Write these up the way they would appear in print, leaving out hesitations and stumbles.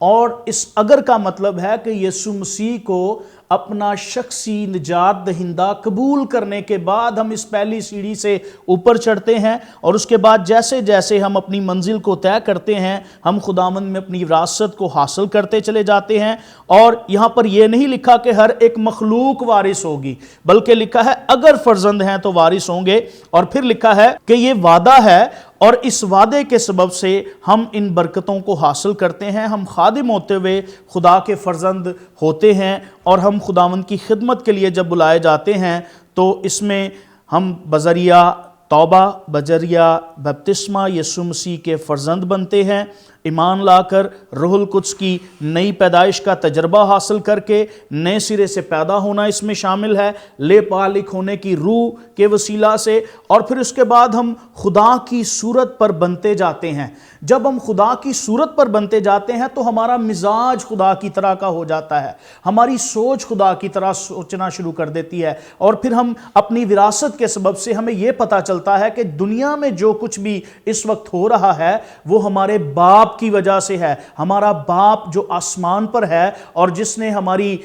اور اس اگر کا مطلب ہے کہ یسوع مسیح کو اپنا شخصی نجات دہندہ قبول کرنے کے بعد ہم اس پہلی سیڑھی سے اوپر چڑھتے ہیں، اور اس کے بعد جیسے جیسے ہم اپنی منزل کو طے کرتے ہیں ہم خداوند میں اپنی وراثت کو حاصل کرتے چلے جاتے ہیں۔ اور یہاں پر یہ نہیں لکھا کہ ہر ایک مخلوق وارث ہوگی، بلکہ لکھا ہے اگر فرزند ہیں تو وارث ہوں گے، اور پھر لکھا ہے کہ یہ وعدہ ہے اور اس وعدے کے سبب سے ہم ان برکتوں کو حاصل کرتے ہیں، ہم خادم ہوتے ہوئے خدا کے فرزند ہوتے ہیں، اور ہم خداوند کی خدمت کے لیے جب بلائے جاتے ہیں تو اس میں ہم بذریعہ توبہ، بذریعہ بپتسمہ یسوع مسیح کے فرزند بنتے ہیں، ایمان لا کر روح القدس کی نئی پیدائش کا تجربہ حاصل کر کے نئے سرے سے پیدا ہونا اس میں شامل ہے، لے پالک ہونے کی روح کے وسیلہ سے، اور پھر اس کے بعد ہم خدا کی صورت پر بنتے جاتے ہیں۔ جب ہم خدا کی صورت پر بنتے جاتے ہیں تو ہمارا مزاج خدا کی طرح کا ہو جاتا ہے، ہماری سوچ خدا کی طرح سوچنا شروع کر دیتی ہے، اور پھر ہم اپنی وراثت کے سبب سے ہمیں یہ پتہ چلتا ہے کہ دنیا میں جو کچھ بھی اس وقت ہو رہا ہے وہ ہمارے باپ کی وجہ سے ہے۔ ہمارا باپ جو آسمان پر ہے اور جس نے ہماری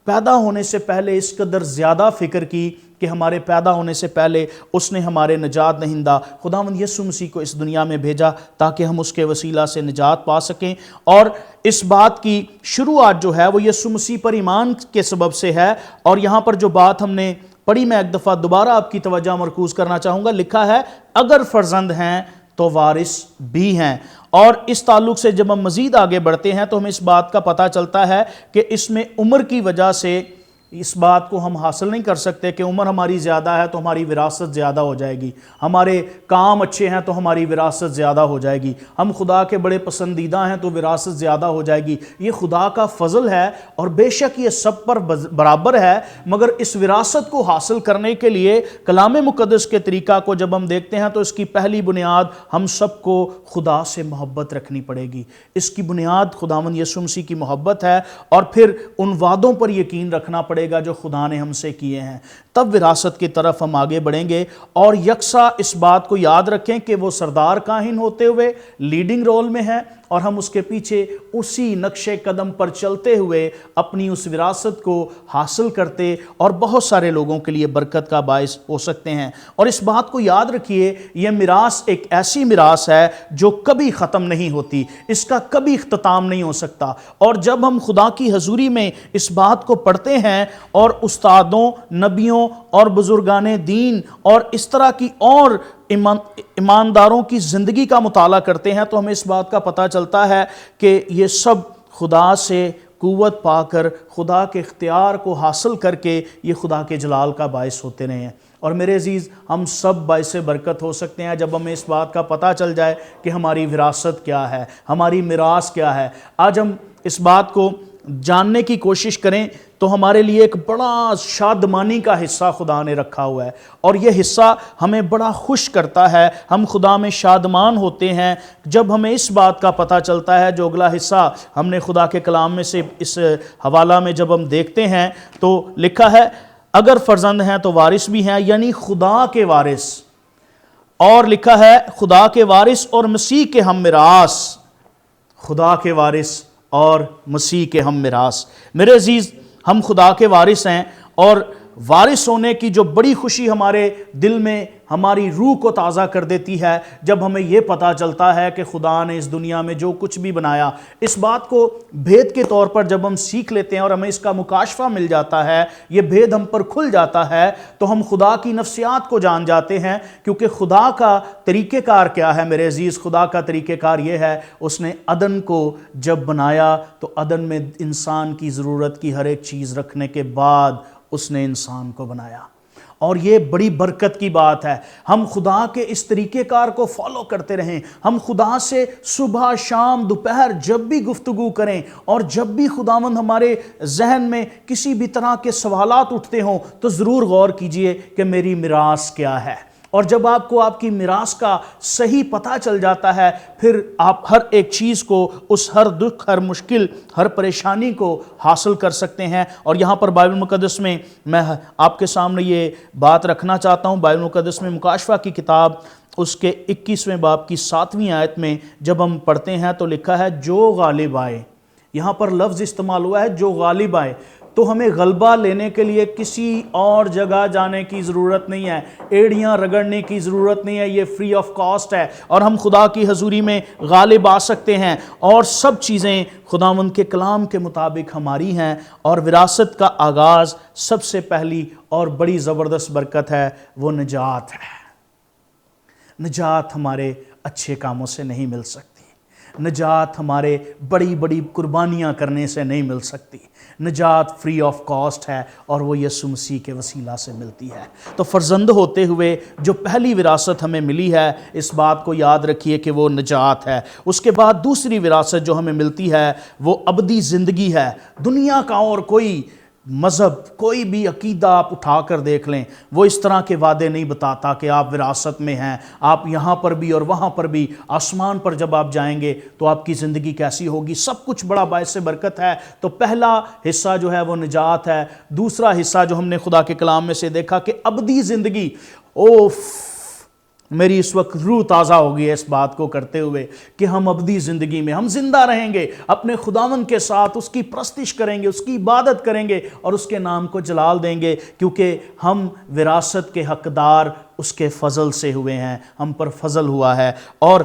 پیدا ہونے سے پہلے اس قدر زیادہ فکر کی کہ ہمارے پیدا ہونے سے پہلے اس نے ہمارے نجات دہندہ خداوند یسوع مسیح کو اس دنیا میں بھیجا تاکہ ہم اس کے وسیلہ سے نجات پا سکیں، اور اس بات کی شروعات جو ہے وہ یسوع مسیح پر ایمان کے سبب سے ہے۔ اور یہاں پر جو بات ہم نے پڑھی میں ایک دفعہ دوبارہ آپ کی توجہ مرکوز کرنا چاہوں گا، لکھا ہے اگر فرزند ہیں تو وارث بھی ہیں، اور اس تعلق سے جب ہم مزید آگے بڑھتے ہیں تو ہمیں اس بات کا پتہ چلتا ہے کہ اس میں عمر کی وجہ سے اس بات کو ہم حاصل نہیں کر سکتے کہ عمر ہماری زیادہ ہے تو ہماری وراثت زیادہ ہو جائے گی، ہمارے کام اچھے ہیں تو ہماری وراثت زیادہ ہو جائے گی، ہم خدا کے بڑے پسندیدہ ہیں تو وراثت زیادہ ہو جائے گی۔ یہ خدا کا فضل ہے، اور بے شک یہ سب پر برابر ہے، مگر اس وراثت کو حاصل کرنے کے لیے کلام مقدس کے طریقہ کو جب ہم دیکھتے ہیں تو اس کی پہلی بنیاد ہم سب کو خدا سے محبت رکھنی پڑے گی۔ اس کی بنیاد خداوند یسوع مسیح کی محبت ہے، اور پھر ان وعدوں پر یقین رکھنا پڑے گا جو خدا نے ہم سے کیے ہیں، تب وراثت کی طرف ہم آگے بڑھیں گے۔ اور یکساں اس بات کو یاد رکھیں کہ وہ سردار کاہن ہوتے ہوئے لیڈنگ رول میں ہے، اور ہم اس کے پیچھے اسی نقش قدم پر چلتے ہوئے اپنی اس وراثت کو حاصل کرتے اور بہت سارے لوگوں کے لیے برکت کا باعث ہو سکتے ہیں۔ اور اس بات کو یاد رکھیے، یہ میراث ایک ایسی میراث ہے جو کبھی ختم نہیں ہوتی، اس کا کبھی اختتام نہیں ہو سکتا۔ اور جب ہم خدا کی حضوری میں اس بات کو پڑھتے ہیں اور استادوں، نبیوں اور بزرگان دین اور اس طرح کی اور ایمانداروں کی زندگی کا مطالعہ کرتے ہیں تو ہمیں اس بات کا پتہ چلتا ہے کہ یہ سب خدا سے قوت پا کر خدا کے اختیار کو حاصل کر کے یہ خدا کے جلال کا باعث ہوتے رہے ہیں۔ اور میرے عزیز، ہم سب باعث برکت ہو سکتے ہیں جب ہمیں اس بات کا پتہ چل جائے کہ ہماری وراثت کیا ہے، ہماری میراث کیا ہے۔ آج ہم اس بات کو جاننے کی کوشش کریں تو ہمارے لیے ایک بڑا شادمانی کا حصہ خدا نے رکھا ہوا ہے، اور یہ حصہ ہمیں بڑا خوش کرتا ہے، ہم خدا میں شادمان ہوتے ہیں جب ہمیں اس بات کا پتہ چلتا ہے۔ جو اگلا حصہ ہم نے خدا کے کلام میں سے اس حوالہ میں جب ہم دیکھتے ہیں تو لکھا ہے اگر فرزند ہیں تو وارث بھی ہیں، یعنی خدا کے وارث، اور لکھا ہے خدا کے وارث اور مسیح کے ہم میراث، خدا کے وارث اور مسیح کے ہم میراث۔ میرے عزیز، ہم خدا کے وارث ہیں، اور وارث ہونے کی جو بڑی خوشی ہمارے دل میں ہماری روح کو تازہ کر دیتی ہے جب ہمیں یہ پتہ چلتا ہے کہ خدا نے اس دنیا میں جو کچھ بھی بنایا، اس بات کو بھید کے طور پر جب ہم سیکھ لیتے ہیں اور ہمیں اس کا مکاشفہ مل جاتا ہے، یہ بھید ہم پر کھل جاتا ہے، تو ہم خدا کی نفسیات کو جان جاتے ہیں۔ کیونکہ خدا کا طریقہ کار کیا ہے میرے عزیز؟ خدا کا طریقہ کار یہ ہے، اس نے عدن کو جب بنایا تو عدن میں انسان کی ضرورت کی ہر ایک چیز رکھنے کے بعد اس نے انسان کو بنایا، اور یہ بڑی برکت کی بات ہے۔ ہم خدا کے اس طریقہ کار کو فالو کرتے رہیں، ہم خدا سے صبح شام دوپہر جب بھی گفتگو کریں، اور جب بھی خداوند ہمارے ذہن میں کسی بھی طرح کے سوالات اٹھتے ہوں تو ضرور غور کیجئے کہ میری میراث کیا ہے۔ اور جب آپ کو آپ کی میراث کا صحیح پتہ چل جاتا ہے، پھر آپ ہر ایک چیز کو، اس ہر دکھ، ہر مشکل، ہر پریشانی کو حاصل کر سکتے ہیں۔ اور یہاں پر بائبل مقدس میں میں آپ کے سامنے یہ بات رکھنا چاہتا ہوں، بائبل مقدس میں مکاشفہ کی کتاب اس کے 21ویں باب کی 7ویں آیت میں جب ہم پڑھتے ہیں تو لکھا ہے جو غالب آئے یہاں پر لفظ استعمال ہوا ہے جو غالب آئے، تو ہمیں غلبہ لینے کے لیے کسی اور جگہ جانے کی ضرورت نہیں ہے، ایڑیاں رگڑنے کی ضرورت نہیں ہے، یہ فری آف کاسٹ ہے، اور ہم خدا کی حضوری میں غالب آ سکتے ہیں، اور سب چیزیں خداوند کے کلام کے مطابق ہماری ہیں، اور وراثت کا آغاز سب سے پہلی اور بڑی زبردست برکت ہے، وہ نجات ہے۔ نجات ہمارے اچھے کاموں سے نہیں مل سکتی، نجات ہمارے بڑی بڑی قربانیاں کرنے سے نہیں مل سکتی، نجات فری آف کاسٹ ہے، اور وہ یسوع مسیح کے وسیلہ سے ملتی ہے۔ تو فرزند ہوتے ہوئے جو پہلی وراثت ہمیں ملی ہے، اس بات کو یاد رکھیے کہ وہ نجات ہے۔ اس کے بعد دوسری وراثت جو ہمیں ملتی ہے وہ ابدی زندگی ہے۔ دنیا کا اور کوئی مذہب، کوئی بھی عقیدہ آپ اٹھا کر دیکھ لیں، وہ اس طرح کے وعدے نہیں بتاتا کہ آپ وراثت میں ہیں، آپ یہاں پر بھی اور وہاں پر بھی، آسمان پر جب آپ جائیں گے تو آپ کی زندگی کیسی ہوگی، سب کچھ بڑا باعث برکت ہے۔ تو پہلا حصہ جو ہے وہ نجات ہے۔ دوسرا حصہ جو ہم نے خدا کے کلام میں سے دیکھا کہ ابدی زندگی، اوف، میری اس وقت روح تازہ ہوگی اس بات کو کرتے ہوئے کہ ہم ابدی زندگی میں ہم زندہ رہیں گے، اپنے خداوند کے ساتھ اس کی پرستش کریں گے، اس کی عبادت کریں گے اور اس کے نام کو جلال دیں گے، کیونکہ ہم وراثت کے حقدار اس کے فضل سے ہوئے ہیں، ہم پر فضل ہوا ہے۔ اور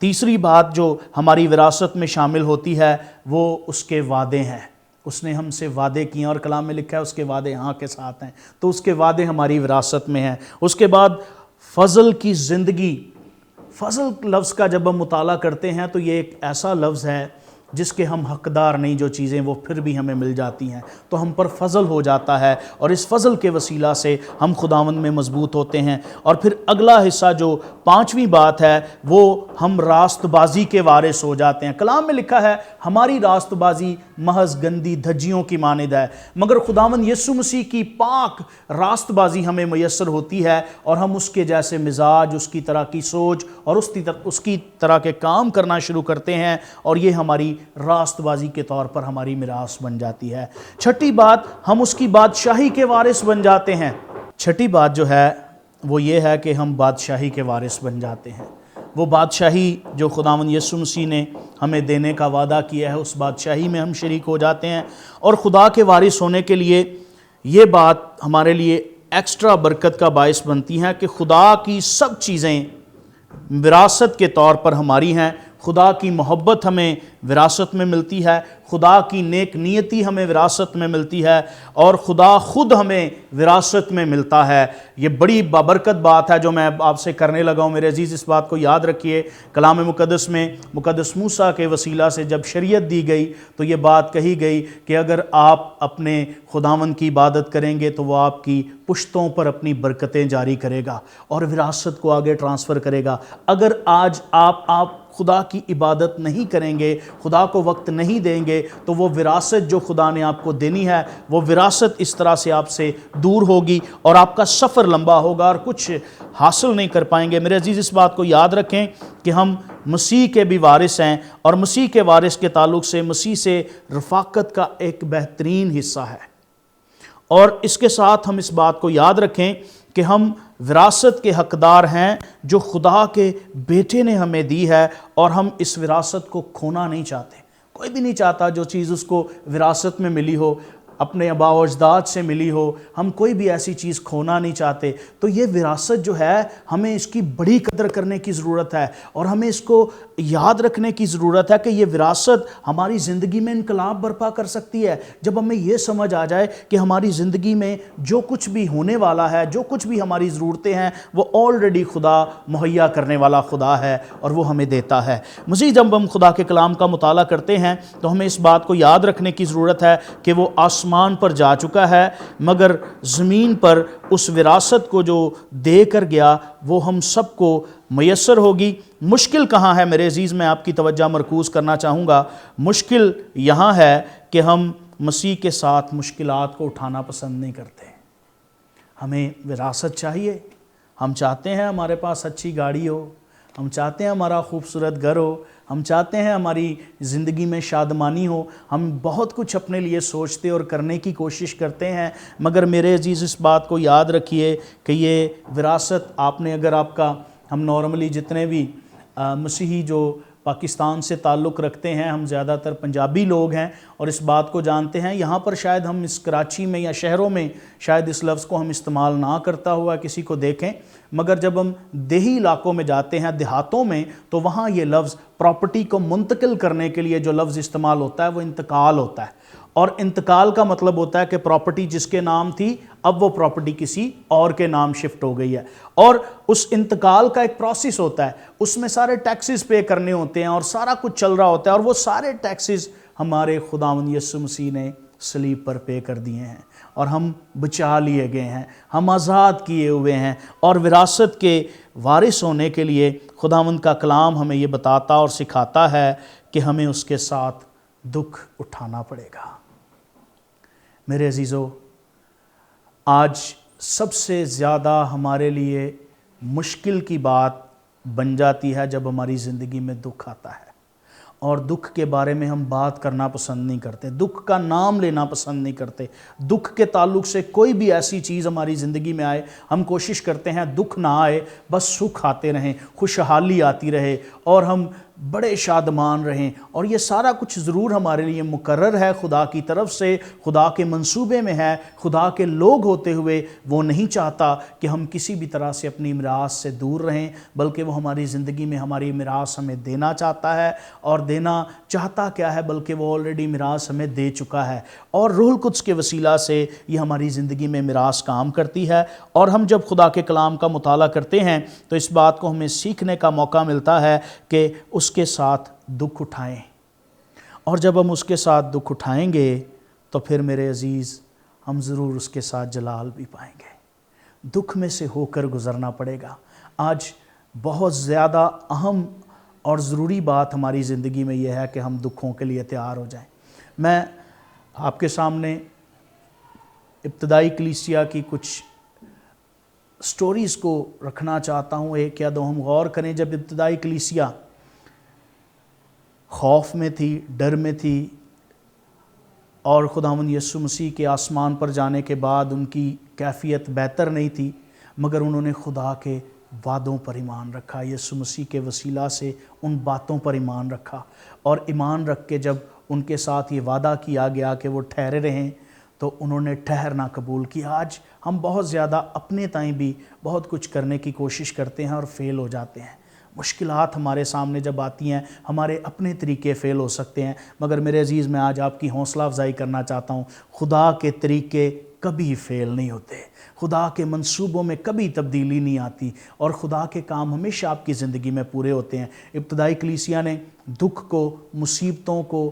تیسری بات جو ہماری وراثت میں شامل ہوتی ہے وہ اس کے وعدے ہیں۔ اس نے ہم سے وعدے کیے، اور کلام میں لکھا ہے اس کے وعدے ہاں کے ساتھ ہیں، تو اس کے وعدے ہماری وراثت میں ہیں۔ اس کے بعد فضل کی زندگی۔ فضل لفظ کا جب ہم مطالعہ کرتے ہیں تو یہ ایک ایسا لفظ ہے جس کے ہم حقدار نہیں، جو چیزیں وہ پھر بھی ہمیں مل جاتی ہیں، تو ہم پر فضل ہو جاتا ہے، اور اس فضل کے وسیلہ سے ہم خداوند میں مضبوط ہوتے ہیں۔ اور پھر اگلا حصہ جو پانچویں بات ہے وہ ہم راست بازی کے وارث ہو جاتے ہیں۔ کلام میں لکھا ہے ہماری راست بازی محض گندی دھجیوں کی مانند ہے، مگر خداوند یسوع مسیح کی پاک راست بازی ہمیں میسر ہوتی ہے، اور ہم اس کے جیسے مزاج، اس کی طرح کی سوچ اور اس کی طرح کے کام کرنا شروع کرتے ہیں، اور یہ ہماری راست بازی کے طور پر ہماری میراث بن جاتی ہے۔ چھٹی بات، ہم اس کی بادشاہی کے وارث بن جاتے ہیں۔ چھٹی بات جو ہے وہ یہ ہے کہ ہم بادشاہی کے وارث بن جاتے ہیں۔ وہ بادشاہی جو خداوند یسوع مسیح نے ہمیں دینے کا وعدہ کیا ہے، اس بادشاہی میں ہم شریک ہو جاتے ہیں، اور خدا کے وارث ہونے کے لیے یہ بات ہمارے لیے ایکسٹرا برکت کا باعث بنتی ہیں کہ خدا کی سب چیزیں وراثت کے طور پر ہماری ہیں۔ خدا کی محبت ہمیں وراثت میں ملتی ہے، خدا کی نیک نیتی ہمیں وراثت میں ملتی ہے، اور خدا خود ہمیں وراثت میں ملتا ہے۔ یہ بڑی بابرکت بات ہے جو میں آپ سے کرنے لگا ہوں۔ میرے عزیز اس بات کو یاد رکھیے، کلام مقدس میں مقدس موسیٰ کے وسیلہ سے جب شریعت دی گئی تو یہ بات کہی گئی کہ اگر آپ اپنے خداوند کی عبادت کریں گے تو وہ آپ کی پشتوں پر اپنی برکتیں جاری کرے گا اور وراثت کو آگے ٹرانسفر کرے گا۔ اگر آج آپ خدا کی عبادت نہیں کریں گے، خدا کو وقت نہیں دیں گے، تو وہ وراثت جو خدا نے آپ کو دینی ہے، وہ وراثت اس طرح سے آپ سے دور ہوگی اور آپ کا سفر لمبا ہوگا اور کچھ حاصل نہیں کر پائیں گے۔ میرے عزیز اس بات کو یاد رکھیں کہ ہم مسیح کے بھی وارث ہیں، اور مسیح کے وارث کے تعلق سے مسیح سے رفاقت کا ایک بہترین حصہ ہے۔ اور اس کے ساتھ ہم اس بات کو یاد رکھیں کہ ہم وراثت کے حقدار ہیں جو خدا کے بیٹے نے ہمیں دی ہے، اور ہم اس وراثت کو کھونا نہیں چاہتے۔ کوئی بھی نہیں چاہتا جو چیز اس کو وراثت میں ملی ہو، اپنے آباء و اجداد سے ملی ہو، ہم کوئی بھی ایسی چیز کھونا نہیں چاہتے۔ تو یہ وراثت جو ہے ہمیں اس کی بڑی قدر کرنے کی ضرورت ہے، اور ہمیں اس کو یاد رکھنے کی ضرورت ہے کہ یہ وراثت ہماری زندگی میں انقلاب برپا کر سکتی ہے۔ جب ہمیں یہ سمجھ آ جائے کہ ہماری زندگی میں جو کچھ بھی ہونے والا ہے، جو کچھ بھی ہماری ضرورتیں ہیں، وہ آلریڈی خدا مہیا کرنے والا خدا ہے اور وہ ہمیں دیتا ہے۔ مزید جب ہم خدا کے کلام کا مطالعہ کرتے ہیں تو ہمیں اس بات کو یاد رکھنے کی ضرورت ہے کہ وہ آسمان پر جا چکا ہے، مگر زمین پر اس وراثت کو جو دے کر گیا وہ ہم سب کو میسر ہوگی۔ مشکل کہاں ہے میرے عزیز؟ میں آپ کی توجہ مرکوز کرنا چاہوں گا۔ مشکل یہاں ہے کہ ہم مسیح کے ساتھ مشکلات کو اٹھانا پسند نہیں کرتے۔ ہمیں وراثت چاہیے، ہم چاہتے ہیں ہمارے پاس اچھی گاڑی ہو، ہم چاہتے ہیں ہمارا خوبصورت گھر ہو، ہم چاہتے ہیں ہماری زندگی میں شادمانی ہو، ہم بہت کچھ اپنے لیے سوچتے اور کرنے کی کوشش کرتے ہیں، مگر میرے عزیز اس بات کو یاد رکھیے کہ یہ وراثت آپ نے، اگر آپ کا، ہم نارملی جتنے بھی مسیحی جو پاکستان سے تعلق رکھتے ہیں، ہم زیادہ تر پنجابی لوگ ہیں اور اس بات کو جانتے ہیں. یہاں پر شاید ہم اس کراچی میں یا شہروں میں شاید اس لفظ کو ہم استعمال نہ کرتا ہوا کسی کو دیکھیں، مگر جب ہم دیہی علاقوں میں جاتے ہیں، دیہاتوں میں، تو وہاں یہ لفظ پراپرٹی کو منتقل کرنے کے لیے جو لفظ استعمال ہوتا ہے وہ انتقال ہوتا ہے. اور انتقال کا مطلب ہوتا ہے کہ پراپرٹی جس کے نام تھی اب وہ پراپرٹی کسی اور کے نام شفٹ ہو گئی ہے، اور اس انتقال کا ایک پروسیس ہوتا ہے، اس میں سارے ٹیکسز پے کرنے ہوتے ہیں اور سارا کچھ چل رہا ہوتا ہے، اور وہ سارے ٹیکسز ہمارے خداوند یسوع مسیح نے صلیب پر پے کر دیے ہیں اور ہم بچا لیے گئے ہیں، ہم آزاد کیے ہوئے ہیں. اور وراثت کے وارث ہونے کے لیے خداوند کا کلام ہمیں یہ بتاتا اور سکھاتا ہے کہ ہمیں اس کے ساتھ دکھ اٹھانا پڑے گا. میرے عزیزو، آج سب سے زیادہ ہمارے لیے مشکل کی بات بن جاتی ہے جب ہماری زندگی میں دکھ آتا ہے، اور دکھ کے بارے میں ہم بات کرنا پسند نہیں کرتے، دکھ کا نام لینا پسند نہیں کرتے. دکھ کے تعلق سے کوئی بھی ایسی چیز ہماری زندگی میں آئے، ہم کوشش کرتے ہیں دکھ نہ آئے، بس سکھ آتے رہیں، خوشحالی آتی رہے اور ہم بڑے شادمان رہیں. اور یہ سارا کچھ ضرور ہمارے لیے مقرر ہے خدا کی طرف سے، خدا کے منصوبے میں ہے. خدا کے لوگ ہوتے ہوئے وہ نہیں چاہتا کہ ہم کسی بھی طرح سے اپنی میراث سے دور رہیں، بلکہ وہ ہماری زندگی میں ہماری میراث ہمیں دینا چاہتا ہے. اور دینا چاہتا کیا ہے، بلکہ وہ آلریڈی میراث ہمیں دے چکا ہے، اور روح القدس کے وسیلہ سے یہ ہماری زندگی میں میراث کام کرتی ہے. اور ہم جب خدا کے کلام کا مطالعہ کرتے ہیں تو اس بات کو ہمیں سیکھنے کا موقع ملتا ہے کہ اس کے ساتھ دکھ اٹھائیں. اور جب ہم اس کے ساتھ دکھ اٹھائیں گے تو پھر میرے عزیز ہم ضرور اس کے ساتھ جلال بھی پائیں گے. دکھ میں سے ہو کر گزرنا پڑے گا. آج بہت زیادہ اہم اور ضروری بات ہماری زندگی میں یہ ہے کہ ہم دکھوں کے لیے تیار ہو جائیں. میں آپ کے سامنے ابتدائی کلیسیا کی کچھ سٹوریز کو رکھنا چاہتا ہوں، ایک یا دو ہم غور کریں. جب ابتدائی کلیسیا خوف میں تھی، ڈر میں تھی، اور خداوند یسوع مسیح کے آسمان پر جانے کے بعد ان کی کیفیت بہتر نہیں تھی، مگر انہوں نے خدا کے وعدوں پر ایمان رکھا، یسوع مسیح کے وسیلہ سے ان باتوں پر ایمان رکھا. اور ایمان رکھ کے جب ان کے ساتھ یہ وعدہ کیا گیا کہ وہ ٹھہرے رہیں تو انہوں نے ٹھہرنا قبول کیا. آج ہم بہت زیادہ اپنے تائیں بھی بہت کچھ کرنے کی کوشش کرتے ہیں اور فیل ہو جاتے ہیں. مشکلات ہمارے سامنے جب آتی ہیں ہمارے اپنے طریقے فیل ہو سکتے ہیں، مگر میرے عزیز میں آج آپ کی حوصلہ افزائی کرنا چاہتا ہوں، خدا کے طریقے کبھی فیل نہیں ہوتے، خدا کے منصوبوں میں کبھی تبدیلی نہیں آتی، اور خدا کے کام ہمیشہ آپ کی زندگی میں پورے ہوتے ہیں. ابتدائی کلیسیا نے دکھ کو، مصیبتوں کو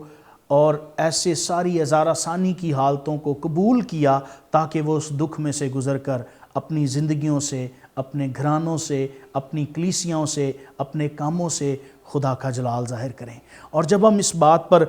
اور ایسے ساری ہزارہ ثانی کی حالتوں کو قبول کیا تاکہ وہ اس دکھ میں سے گزر کر اپنی زندگیوں سے، اپنے گھرانوں سے، اپنی کلیسیاں سے، اپنے کاموں سے خدا کا جلال ظاہر کریں. اور جب ہم اس بات پر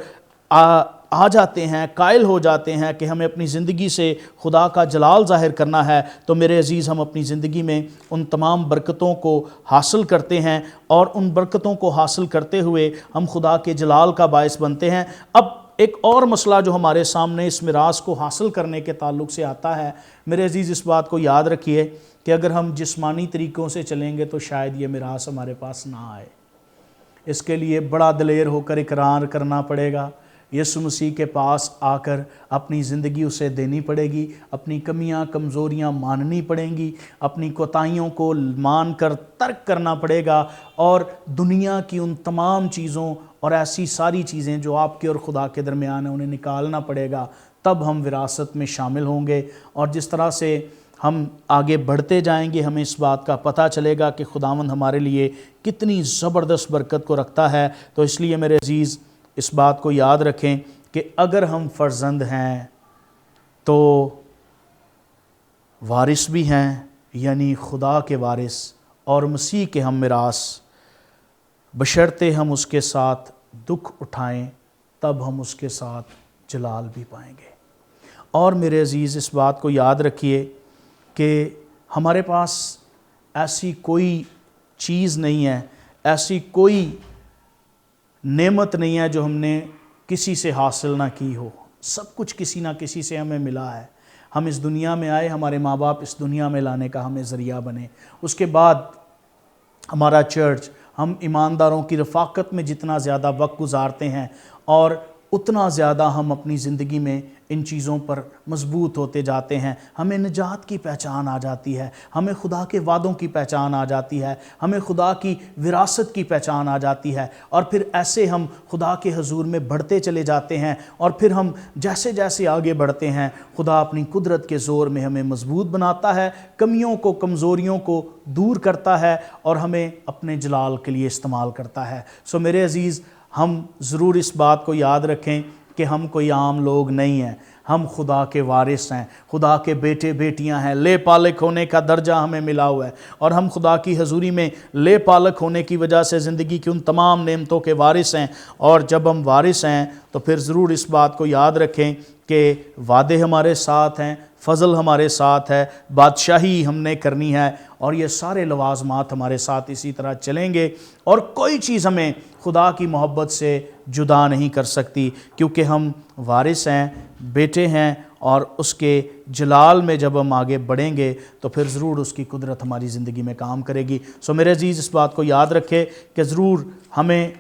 آ جاتے ہیں، قائل ہو جاتے ہیں کہ ہمیں اپنی زندگی سے خدا کا جلال ظاہر کرنا ہے، تو میرے عزیز ہم اپنی زندگی میں ان تمام برکتوں کو حاصل کرتے ہیں، اور ان برکتوں کو حاصل کرتے ہوئے ہم خدا کے جلال کا باعث بنتے ہیں. اب ایک اور مسئلہ جو ہمارے سامنے اس میراث کو حاصل کرنے کے تعلق سے آتا ہے، میرے عزیز اس بات کو یاد رکھیے کہ اگر ہم جسمانی طریقوں سے چلیں گے تو شاید یہ میراث ہمارے پاس نہ آئے. اس کے لیے بڑا دلیر ہو کر اقرار کرنا پڑے گا، یسوع مسیح کے پاس آ کر اپنی زندگی اسے دینی پڑے گی، اپنی کمیاں کمزوریاں ماننی پڑیں گی، اپنی کوتاہیوں کو مان کر ترک کرنا پڑے گا، اور دنیا کی ان تمام چیزوں اور ایسی ساری چیزیں جو آپ کے اور خدا کے درمیان ہیں انہیں نکالنا پڑے گا. تب ہم وراثت میں شامل ہوں گے. اور جس طرح سے ہم آگے بڑھتے جائیں گے ہمیں اس بات کا پتہ چلے گا کہ خداوند ہمارے لیے کتنی زبردست برکت کو رکھتا ہے. تو اس لیے میرے عزیز اس بات کو یاد رکھیں کہ اگر ہم فرزند ہیں تو وارث بھی ہیں، یعنی خدا کے وارث اور مسیح کے ہم میراث، بشرطے ہم اس کے ساتھ دکھ اٹھائیں تب ہم اس کے ساتھ جلال بھی پائیں گے. اور میرے عزیز اس بات کو یاد رکھیے کہ ہمارے پاس ایسی کوئی چیز نہیں ہے، ایسی کوئی نعمت نہیں ہے جو ہم نے کسی سے حاصل نہ کی ہو. سب کچھ کسی نہ کسی سے ہمیں ملا ہے. ہم اس دنیا میں آئے، ہمارے ماں باپ اس دنیا میں لانے کا ہمیں ذریعہ بنے، اس کے بعد ہمارا چرچ، ہم ایمانداروں کی رفاقت میں جتنا زیادہ وقت گزارتے ہیں اور اتنا زیادہ ہم اپنی زندگی میں ان چیزوں پر مضبوط ہوتے جاتے ہیں. ہمیں نجات کی پہچان آ جاتی ہے, ہمیں خدا کے وعدوں کی پہچان آ جاتی ہے, ہمیں خدا کی وراثت کی پہچان آ جاتی ہے, اور پھر ایسے ہم خدا کے حضور میں بڑھتے چلے جاتے ہیں. اور پھر ہم جیسے جیسے آگے بڑھتے ہیں خدا اپنی قدرت کے زور میں ہمیں مضبوط بناتا ہے, کمیوں کو کمزوریوں کو دور کرتا ہے اور ہمیں اپنے جلال کے لیے استعمال کرتا ہے. سو میرے عزیز, ہم ضرور اس بات کو یاد رکھیں کہ ہم کوئی عام لوگ نہیں ہیں, ہم خدا کے وارث ہیں, خدا کے بیٹے بیٹیاں ہیں. لے پالک ہونے کا درجہ ہمیں ملا ہوا ہے اور ہم خدا کی حضوری میں لے پالک ہونے کی وجہ سے زندگی کی ان تمام نعمتوں کے وارث ہیں. اور جب ہم وارث ہیں تو پھر ضرور اس بات کو یاد رکھیں کہ وعدے ہمارے ساتھ ہیں, فضل ہمارے ساتھ ہے, بادشاہی ہم نے کرنی ہے, اور یہ سارے لوازمات ہمارے ساتھ اسی طرح چلیں گے, اور کوئی چیز ہمیں خدا کی محبت سے جدا نہیں کر سکتی, کیونکہ ہم وارث ہیں, بیٹے ہیں, اور اس کے جلال میں جب ہم آگے بڑھیں گے تو پھر ضرور اس کی قدرت ہماری زندگی میں کام کرے گی. سو میرے عزیز, اس بات کو یاد رکھے کہ ضرور ہمیں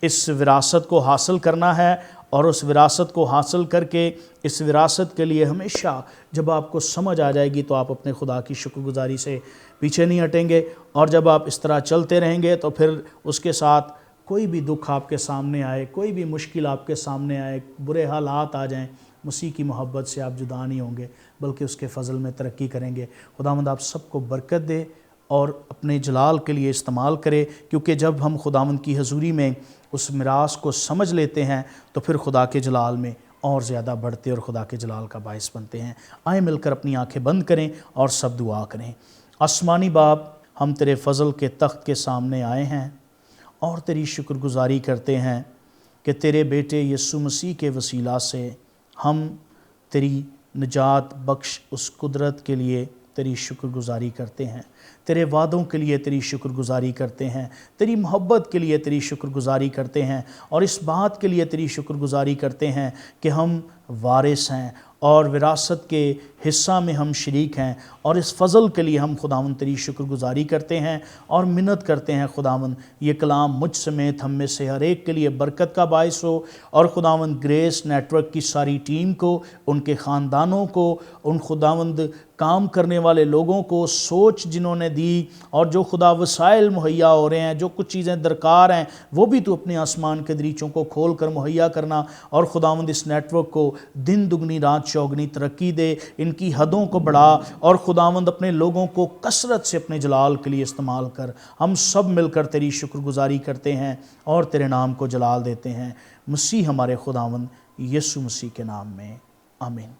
اس وراثت کو حاصل کرنا ہے, اور اس وراثت کو حاصل کر کے اس وراثت کے لیے ہمیشہ جب آپ کو سمجھ آ جائے گی تو آپ اپنے خدا کی شکر گزاری سے پیچھے نہیں ہٹیں گے. اور جب آپ اس طرح چلتے رہیں گے تو پھر اس کے ساتھ کوئی بھی دکھ آپ کے سامنے آئے, کوئی بھی مشکل آپ کے سامنے آئے, برے حالات آ جائیں, مسیح کی محبت سے آپ جدا نہیں ہوں گے بلکہ اس کے فضل میں ترقی کریں گے. خداوند آپ سب کو برکت دے اور اپنے جلال کے لیے استعمال کرے, کیونکہ جب ہم خداوند کی حضوری میں اس میراث کو سمجھ لیتے ہیں تو پھر خدا کے جلال میں اور زیادہ بڑھتے اور خدا کے جلال کا باعث بنتے ہیں. آئیں مل کر اپنی آنکھیں بند کریں اور سب دعا کریں. آسمانی باپ, ہم تیرے فضل کے تخت کے سامنے آئے ہیں اور تیری شکر گزاری کرتے ہیں کہ تیرے بیٹے یسوع مسیح کے وسیلہ سے ہم تیری نجات بخش اس قدرت کے لیے تیری شکر گزاری کرتے ہیں, تیرے وعدوں کے لیے تیری شکر گزاری کرتے ہیں, تیری محبت کے لیے تیری شکر گزاری کرتے ہیں, اور اس بات کے لیے تیری شکر گزاری کرتے ہیں کہ ہم وارث ہیں اور وراثت کے حصہ میں ہم شریک ہیں. اور اس فضل کے لیے ہم خداوند تیری شکر گزاری کرتے ہیں اور منت کرتے ہیں خداوند یہ کلام مجھ سمیت ہم میں سے ہر ایک کے لیے برکت کا باعث ہو, اور خداوند گریس نیٹ ورک کی ساری ٹیم کو, ان کے خاندانوں کو, ان خداوند کام کرنے والے لوگوں کو سوچ جنہوں نے دی, اور جو خدا وسائل مہیا ہو رہے ہیں, جو کچھ چیزیں درکار ہیں وہ بھی تو اپنے آسمان کے دریچوں کو کھول کر مہیا کرنا. اور خداوند اس نیٹ ورک کو دن دگنی رات چوگنی ترقی دے, ان کی حدوں کو بڑھا, اور خداوند اپنے لوگوں کو کثرت سے اپنے جلال کے لیے استعمال کر. ہم سب مل کر تیری شکر گزاری کرتے ہیں اور تیرے نام کو جلال دیتے ہیں, مسیح ہمارے خداوند یسوع مسیح کے نام میں, آمین.